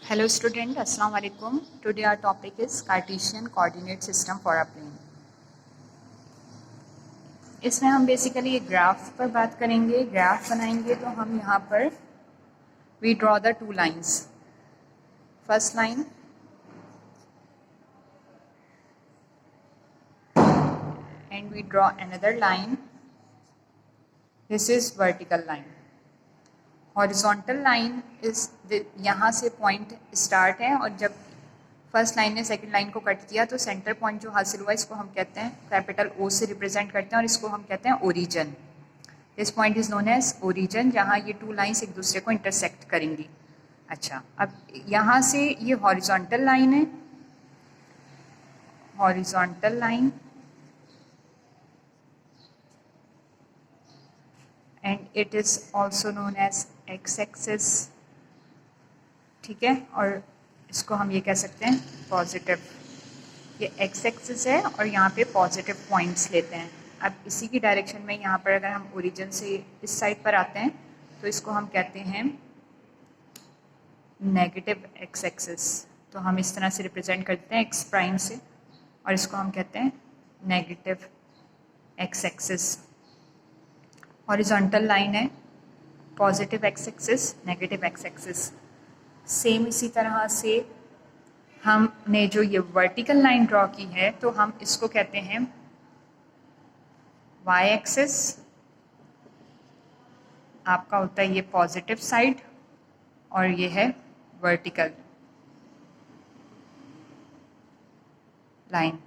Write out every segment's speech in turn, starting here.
Hello student, Assalamu alaikum. Today our topic is Cartesian coordinate system for a plane. इसमें हम basically एक graph पर बात करेंगे. ग्राफ बनाएंगे तो हम यहाँ पर we draw the two lines. First line and we draw another line. This is vertical line. Horizontal line इस यहाँ से पॉइंट स्टार्ट है और जब फर्स्ट लाइन ने सेकंड लाइन को कट किया तो सेंटर पॉइंट जो हासिल हुआ इसको हम कहते हैं कैपिटल ओ से रिप्रेजेंट करते हैं और इसको हम कहते हैं origin. This point is known as origin जहाँ ये टू लाइंस एक दूसरे को इंटरसेक्ट करेंगी. अच्छा, अब यहाँ से ये हॉरिजॉन्टल लाइन है, horizontal line and it is also known as x-axis. ठीक है, और इसको हम ये कह सकते हैं पॉजिटिव. ये x-axis है और यहाँ पे पॉजिटिव पॉइंट्स लेते हैं. अब इसी की डायरेक्शन में यहाँ पर अगर हम ओरिजिन से इस साइड पर आते हैं तो इसको हम कहते हैं नेगेटिव x-axis. तो हम इस तरह से रिप्रेजेंट करते हैं x प्राइम से और इसको हम कहते हैं नेगेटिव x-axis. हॉरिजॉन्टल लाइन है, positive x-axis, negative x-axis. Same इसी तरह से हमने जो ये वर्टिकल लाइन ड्रॉ की है तो हम इसको कहते हैं y-axis. आपका होता है ये पॉजिटिव साइड और ये है वर्टिकल लाइन.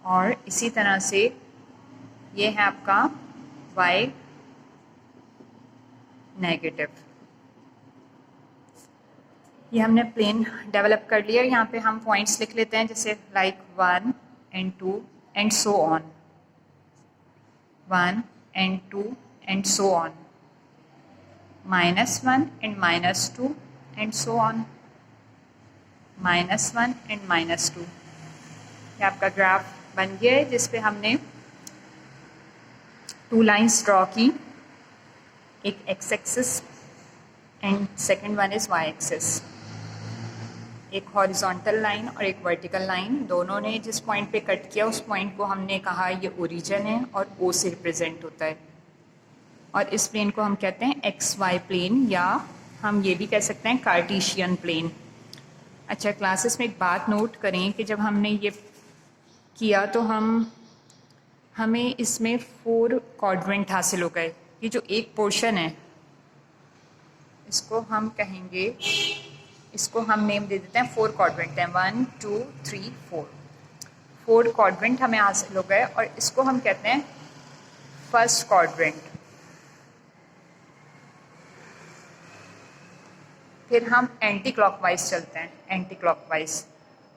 और इसी तरह से ये है आपका y नेगेटिव. ये हमने प्लेन डेवलप कर लिया. यहाँ पे हम पॉइंट्स लिख लेते हैं जैसे like 1 and 2 and so on. 1 and 2 and so on. -1 and -2 and so on. -1 and -2. ये आपका ग्राफ बन गया है जिस पे हमने टू लाइंस ड्रॉ की. एक X axis and second one is Y axis. एक हॉरिजॉन्टल लाइन और एक वर्टिकल लाइन, दोनों ने जिस पॉइंट पे कट किया उस पॉइंट को हमने कहा ये ओरिजिन है और ओ से रिप्रेजेंट होता है. और इस प्लेन को हम कहते हैं एक्स वाई प्लेन या हम ये भी कह सकते हैं कार्टेशियन प्लेन. अच्छा, क्लासेस में एक बात नोट करें कि जब हमने ये किया तो हमें इसमें 4 क्वाड्रेंट हासिल हो गए. ये जो एक पोर्शन है इसको हम कहेंगे, इसको हम नेम दे देते हैं 4 क्वाड्रेंट हैं. 1 2 3 4. 4 क्वाड्रेंट हमें हासिल हो गए और इसको हम कहते हैं फर्स्ट क्वाड्रेंट. फिर हम एंटी क्लॉकवाइज चलते हैं. Anti clockwise,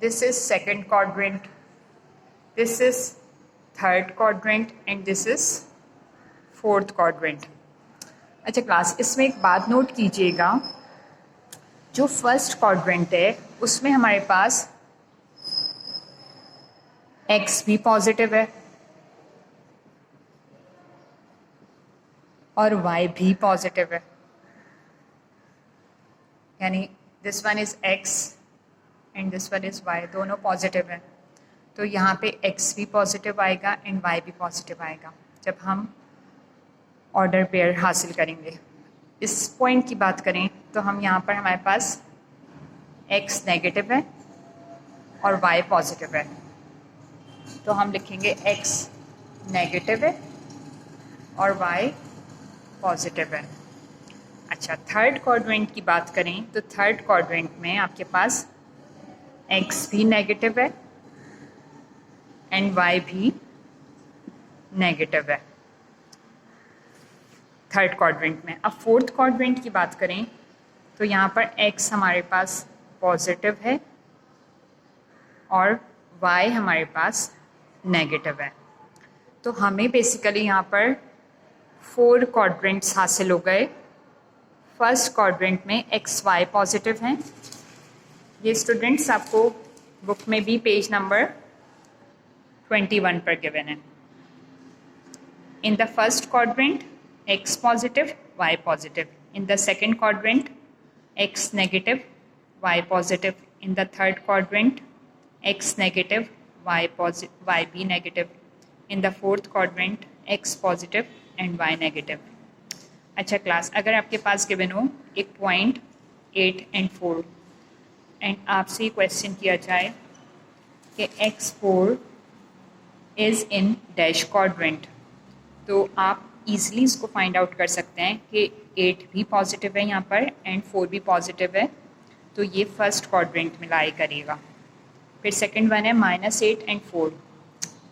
this is second quadrant, this is third quadrant and this is fourth quadrant. अच्छा क्लास, इसमें एक बात नोट कीजिएगा, जो फर्स्ट क्वाड्रेंट है उसमें हमारे पास x भी पॉजिटिव है और y भी पॉजिटिव है. यानी this one is x and this one is y, दोनों पॉजिटिव है. तो यहाँ पे x भी पॉजिटिव आएगा एंड y भी पॉजिटिव आएगा जब हम ऑर्डर पेयर हासिल करेंगे. इस पॉइंट की बात करें तो हम यहाँ पर हमारे पास x नेगेटिव है और y पॉजिटिव है. तो हम लिखेंगे x नेगेटिव है और y पॉजिटिव है. अच्छा, थर्ड क्वाड्रेंट की बात करें तो थर्ड क्वाड्रेंट में आपके पास x भी नेगेटिव है एंड y भी नेगेटिव है थर्ड क्वाड्रेंट में. अब फोर्थ क्वाड्रेंट की बात करें तो यहाँ पर x हमारे पास पॉजिटिव है और y हमारे पास नेगेटिव है. तो हमें बेसिकली यहाँ पर 4 क्वाड्रेंट्स हासिल हो गए. फर्स्ट क्वाड्रेंट में x y पॉजिटिव हैं. ये स्टूडेंट्स आपको बुक में भी पेज नंबर 21 पर गिवन है. In the first quadrant x positive, y positive. In the second quadrant, x negative, y positive in the third quadrant, x negative, yb negative in the fourth quadrant, x positive and y negative. अच्छा class, अगर आपके पास given हो एक point 8 and 4 and आपसे question किया जाए कि x4 is in dash quadrant, तो आप इजीली इसको फाइंड आउट कर सकते हैं कि 8 भी पॉजिटिव है यहाँ पर एंड 4 भी पॉजिटिव है, तो ये फर्स्ट क्वाड्रेंट में लाई करेगा। फिर सेकंड वन है -8 and 4,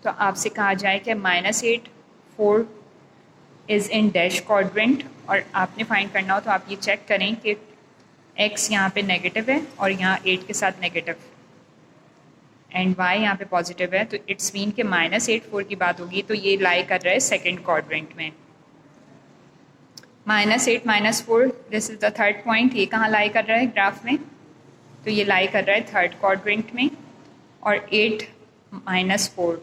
तो आपसे कहा जाए कि -8 4 इज़ इन डैश क्वाड्रेंट, और आपने फाइंड करना हो तो आप ये चेक करें कि x यहाँ पे नेगेटिव है और यहाँ 8 के साथ नेगेटिव एंड y यहाँ पे पॉजिटिव है, तो इट्स मीन कि -8 4 की बात होगी, तो ये लाई कर रहा है सेकंड क्वाड्रेंट में। -8 -4 this is the third point, ये कहाँ लाई कर रहा है ग्राफ में, तो ये लाई कर रहा है थर्ड क्वाड्रेंट में, और 8 -4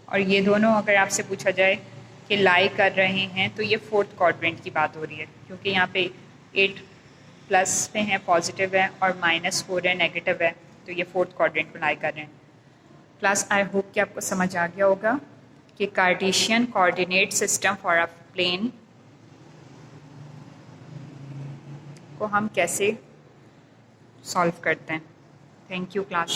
और ये दोनों अगर आपसे पूछा जाए कि लाई कर रहे हैं तो ये फोर्थ क्वाड्रेंट की बात हो रही है, क्योंकि यहाँ पे 8 प्लस में है पॉजिटिव है और -4 है नेगेटिव है, तो ये फोर्थ क्वाड्रेंट में लाई कर रहे हैं। क्लास आई होप कि आपको समझ आ गया होगा कि Cartesian coordinate system for a plane को हम कैसे सॉल्व करते हैं। Thank you class.